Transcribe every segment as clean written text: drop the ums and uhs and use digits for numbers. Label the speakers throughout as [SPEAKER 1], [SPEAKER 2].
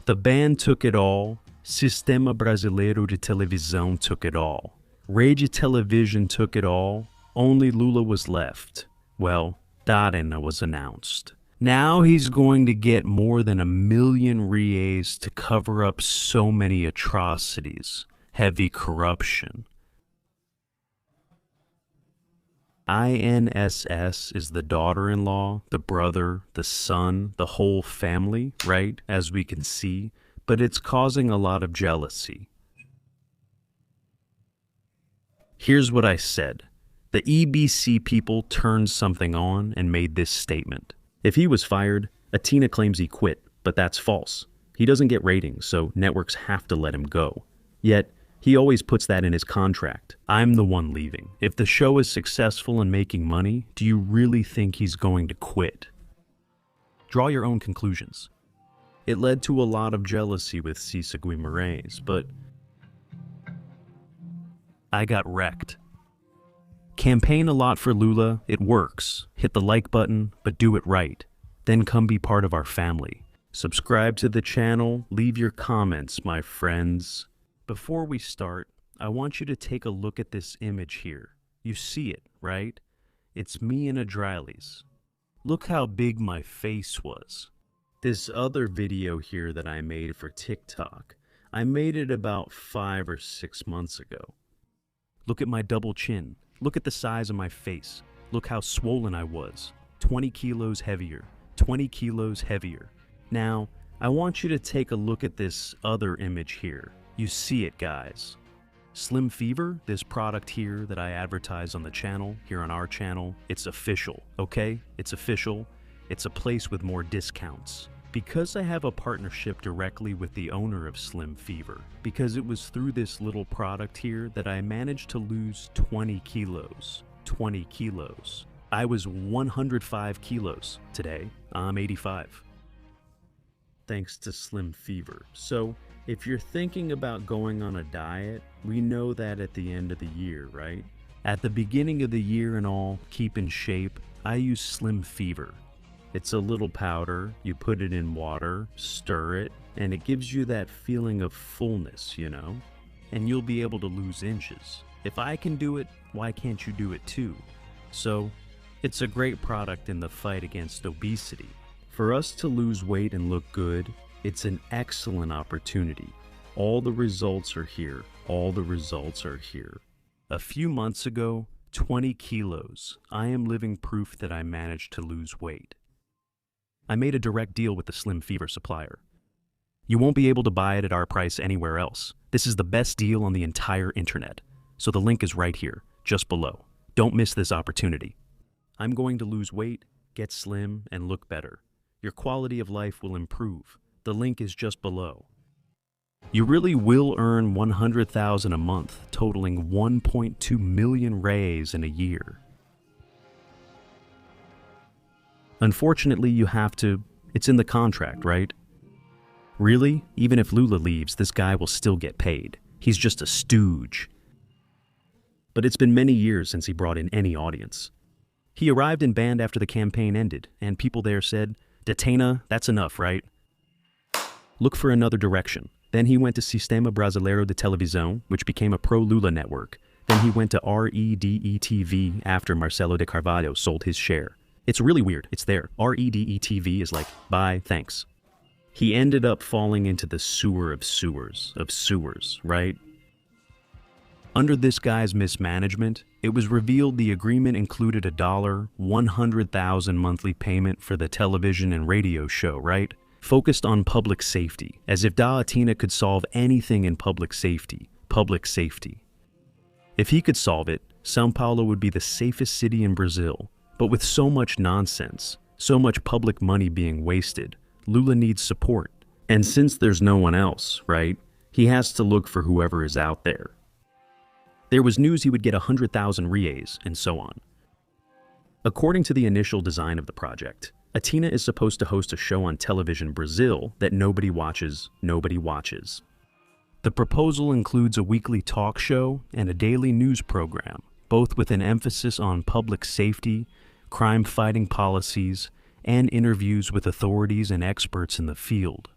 [SPEAKER 1] The band took it all. Sistema Brasileiro de Televisão took it all. Rede Television took it all. Only Lula was left. Well, Datena was announced. Now he's going to get more than 1 million reais to cover up so many atrocities, heavy corruption. INSS is the daughter-in-law, the brother, the son, the whole family, right, as we can see, but it's causing a lot of jealousy. Here's what I said. The EBC people turned something on and made this statement. If he was fired, Datena claims he quit, but that's false. He doesn't get ratings, so networks have to let him go. Yet, he always puts that in his contract. I'm the one leaving. If the show is successful and making money, do you really think he's going to quit? Draw your own conclusions. It led to a lot of jealousy with Cissa Guimarães, but I got wrecked. Campaign a lot for Lula, it works. Hit the like button, but do it right. Then come be part of our family. Subscribe to the channel, leave your comments, my friends. Before we start, I want you to take a look at this image here. You see it, right? It's me in a Jealousies. Look how big my face was. This other video here that I made for TikTok, I made it about 5 or 6 months ago. Look at my double chin. Look at the size of my face. Look how swollen I was. 20 kilos heavier. 20 kilos heavier. Now, I want you to take a look at this other image here. You see it, guys. Slim Fever, this product here that I advertise on the channel, here on our channel, it's official, okay? It's official. It's a place with more discounts. Because I have a partnership directly with the owner of Slim Fever, because it was through this little product here that I managed to lose 20 kilos. 20 kilos. I was 105 kilos today. I'm 85. Thanks to Slim Fever. So, if you're thinking about going on a diet, we know that at the end of the year, right? At the beginning of the year and all, keep in shape, I use Slim Fever. It's a little powder, you put it in water, stir it, and it gives you that feeling of fullness, you know? And you'll be able to lose inches. If I can do it, why can't you do it too? So, it's a great product in the fight against obesity. For us to lose weight and look good, it's an excellent opportunity. All the results are here. All the results are here. A few months ago, 20 kilos. I am living proof that I managed to lose weight. I made a direct deal with the Slim Fever supplier. You won't be able to buy it at our price anywhere else. This is the best deal on the entire internet. So the link is right here, just below. Don't miss this opportunity. I'm going to lose weight, get slim, and look better. Your quality of life will improve. The link is just below. You really will earn 100,000 a month, totaling 1.2 million reais in a year. Unfortunately, you have to, it's in the contract, right? Really? Even if Lula leaves, this guy will still get paid. He's just a stooge. But it's been many years since he brought in any audience. He arrived in band after the campaign ended, and people there said, Datena, that's enough, right? Look for another direction. Then he went to Sistema Brasileiro de Televisão, which became a pro-Lula network. Then he went to REDE-TV after Marcelo de Carvalho sold his share. It's really weird. It's there. REDE-TV is like, bye, thanks. He ended up falling into the sewer of sewers, right? Under this guy's mismanagement, it was revealed the agreement included $100,000 monthly payment for the television and radio show, right? Focused on public safety, as if Datena could solve anything in public safety. If he could solve it, São Paulo would be the safest city in Brazil. But with so much nonsense, so much public money being wasted, Lula needs support. And since there's no one else, right, he has to look for whoever is out there. There was news he would get 100,000 reais, and so on. According to the initial design of the project, Datena is supposed to host a show on television Brazil that nobody watches. The proposal includes a weekly talk show and a daily news program, both with an emphasis on public safety, crime-fighting policies, and interviews with authorities and experts in the field.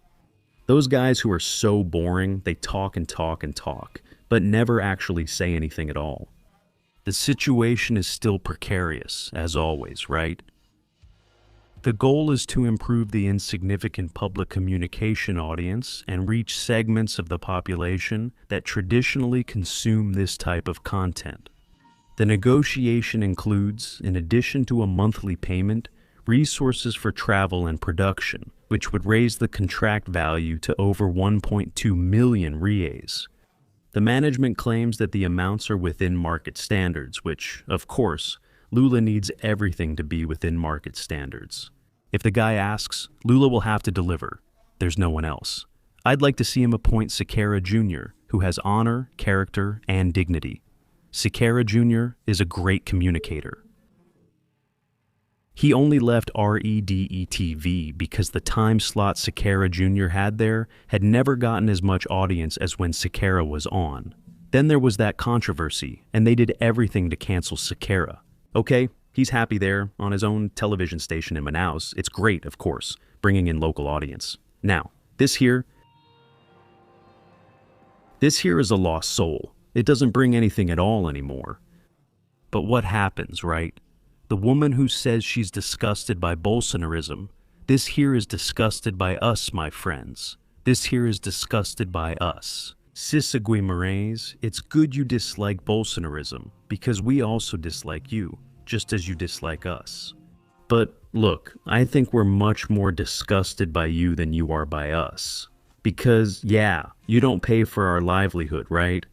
[SPEAKER 1] Those guys who are so boring, they talk and talk and talk, but never actually say anything at all. The situation is still precarious, as always, right? The goal is to improve the insignificant public communication audience and reach segments of the population that traditionally consume this type of content. The negotiation includes, in addition to a monthly payment, resources for travel and production, which would raise the contract value to over 1.2 million reais. The management claims that the amounts are within market standards, which, of course, Lula needs everything to be within market standards. If the guy asks, Lula will have to deliver. There's no one else. I'd like to see him appoint Cissa Jr., who has honor, character, and dignity. Cissa Jr. is a great communicator. He only left REDE-TV because the time slot Cissa Jr. had there had never gotten as much audience as when Cissa was on. Then there was that controversy, and they did everything to cancel Cissa. Okay, he's happy there on his own television station in Manaus. It's great, of course, bringing in local audience. Now, this here is a lost soul. It doesn't bring anything at all anymore. But what happens, right? The woman who says she's disgusted by Bolsonarism, this here is disgusted by us, my friends. This here is disgusted by us. Cissa Guimarães, it's good you dislike Bolsonarism, because we also dislike you, just as you dislike us. But look, I think we're much more disgusted by you than you are by us. Because, yeah, you don't pay for our livelihood, right?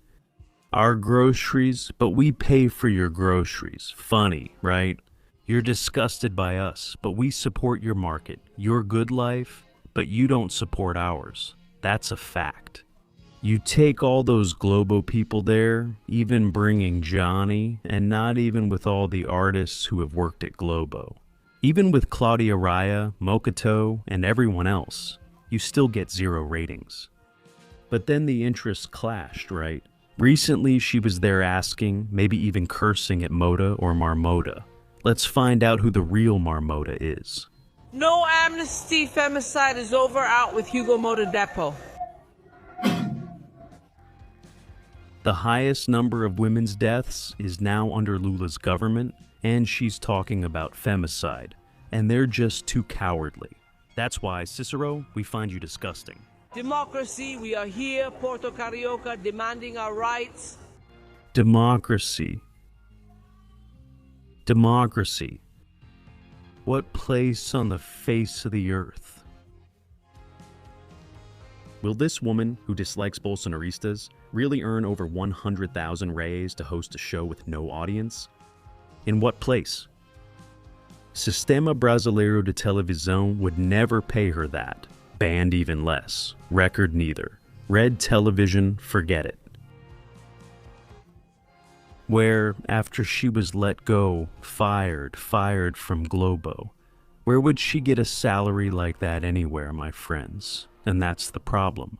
[SPEAKER 1] Our groceries, but we pay for your groceries. Funny, right? You're disgusted by us, but we support your market, your good life, but you don't support ours. That's a fact. You take all those Globo people there, even bringing Johnny, and not even with all the artists who have worked at Globo. Even with Claudia Raya, Mocato, and everyone else, you still get 0 ratings. But then the interests clashed, right? Recently, she was there asking, maybe even cursing at Moda or Marmota. Let's find out who the real Marmota is.
[SPEAKER 2] No amnesty, femicide is over, out with Hugo Moda Depot.
[SPEAKER 1] The highest number of women's deaths is now under Lula's government, and she's talking about femicide, and they're just too cowardly. That's why, Cicero, we find you disgusting.
[SPEAKER 2] Democracy, we are here, Porto Carioca, demanding our rights.
[SPEAKER 1] Democracy. Democracy. What place on the face of the earth? Will this woman, who dislikes Bolsonaristas, really earn over 100,000 reais to host a show with no audience? In what place? Sistema Brasileiro de Televisão would never pay her that. Band even less. Record neither. Red television, forget it. Where, after she was let go, fired from Globo, where would she get a salary like that anywhere, my friends? And that's the problem.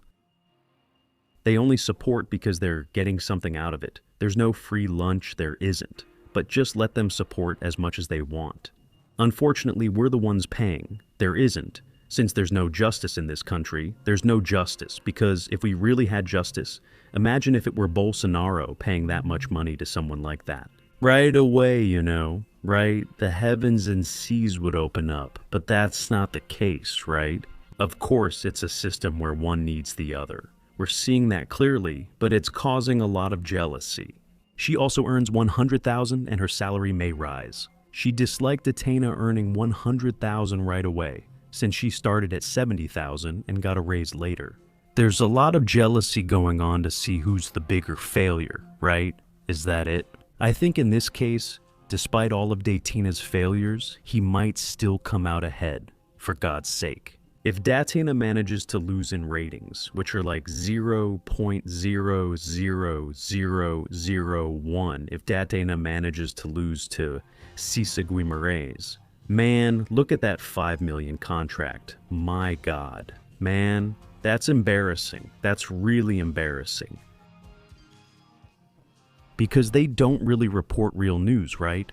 [SPEAKER 1] They only support because they're getting something out of it. There's no free lunch, there isn't. But just let them support as much as they want. Unfortunately, we're the ones paying. There isn't. Since there's no justice in this country, there's no justice, because if we really had justice, imagine if it were Bolsonaro paying that much money to someone like that. Right away, you know, right? The heavens and seas would open up, but that's not the case, right? Of course, it's a system where one needs the other. We're seeing that clearly, but it's causing a lot of jealousy. She also earns 100,000 and her salary may rise. She disliked Datena earning 100,000 right away, since she started at 70,000 and got a raise later. There's a lot of jealousy going on to see who's the bigger failure, right? Is that it? I think in this case, despite all of Datena's failures, he might still come out ahead, for God's sake. If Datena manages to lose in ratings, which are like 0.00001, if Datena manages to lose to Cissa Guimarães, man, look at that 5 million contract. My God. Man, that's embarrassing. That's really embarrassing. Because they don't really report real news, right?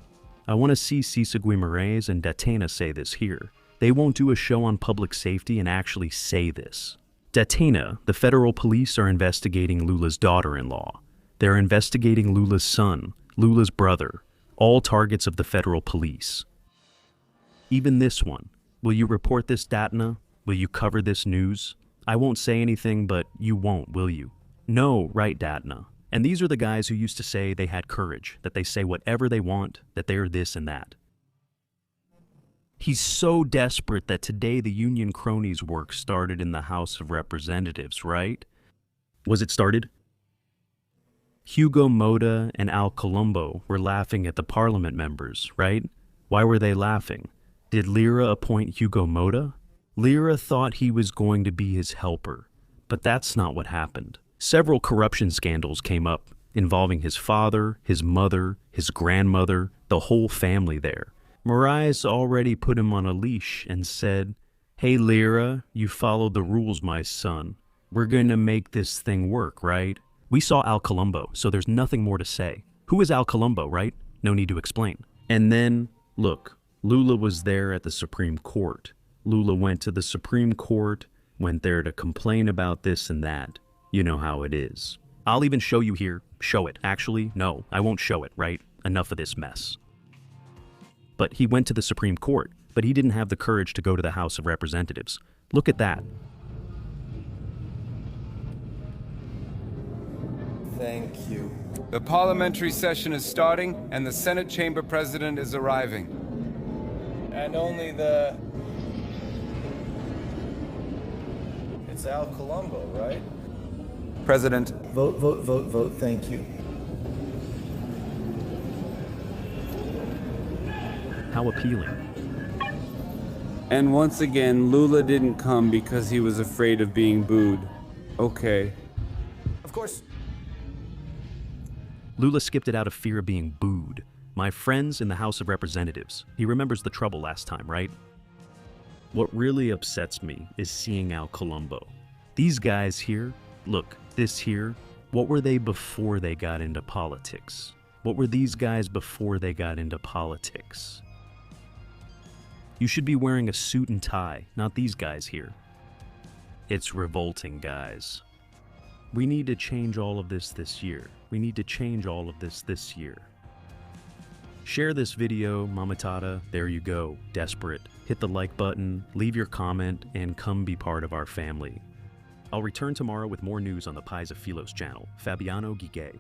[SPEAKER 1] I want to see Cissa Guimarães and Datena say this here. They won't do a show on public safety and actually say this. Datena, the federal police are investigating Lula's daughter-in-law. They're investigating Lula's son, Lula's brother, all targets of the federal police. Even this one. Will you report this, Datena? Will you cover this news? I won't say anything, but you won't, will you? No, right, Datena. And these are the guys who used to say they had courage, that they say whatever they want, that they're this and that. He's so desperate that today the union cronies' work started in the House of Representatives, right? Was it started? Hugo Mota and Al Colombo were laughing at the parliament members, right? Why were they laughing? Did Lira appoint Hugo Mota? Lira thought he was going to be his helper, but that's not what happened. Several corruption scandals came up involving his father, his mother, his grandmother, the whole family there. Marias already put him on a leash and said, "Hey Lira, you followed the rules, my son. We're going to make this thing work, right?" We saw Al Colombo, so there's nothing more to say. Who is Al Colombo, right? No need to explain. And then, look, Lula was there at the Supreme Court. Lula went to the Supreme Court, went there to complain about this and that. You know how it is. I'll even show you here. Show it. Actually, no, I won't show it, right? Enough of this mess. But he went to the Supreme Court, but he didn't have the courage to go to the House of Representatives. Look at that.
[SPEAKER 3] Thank you.
[SPEAKER 4] The parliamentary session is starting, and the Senate Chamber President is arriving.
[SPEAKER 3] And only It's Al Colombo, right?
[SPEAKER 4] President.
[SPEAKER 3] Vote, vote, vote, vote. Thank you.
[SPEAKER 1] How appealing.
[SPEAKER 5] And once again, Lula didn't come because he was afraid of being booed. Okay.
[SPEAKER 3] Of course.
[SPEAKER 1] Lula skipped it out of fear of being booed. My friends in the House of Representatives. He remembers the trouble last time, right? What really upsets me is seeing Al Colombo. These guys here, look, this here, what were they before they got into politics? What were these guys before they got into politics? You should be wearing a suit and tie, not these guys here. It's revolting, guys. We need to change all of this year. We need to change all of this year. Share this video, Mamatata. There you go. Desperate. Hit the like button, leave your comment, and come be part of our family. I'll return tomorrow with more news on the Pies of Philos channel. Fabiano Gigay.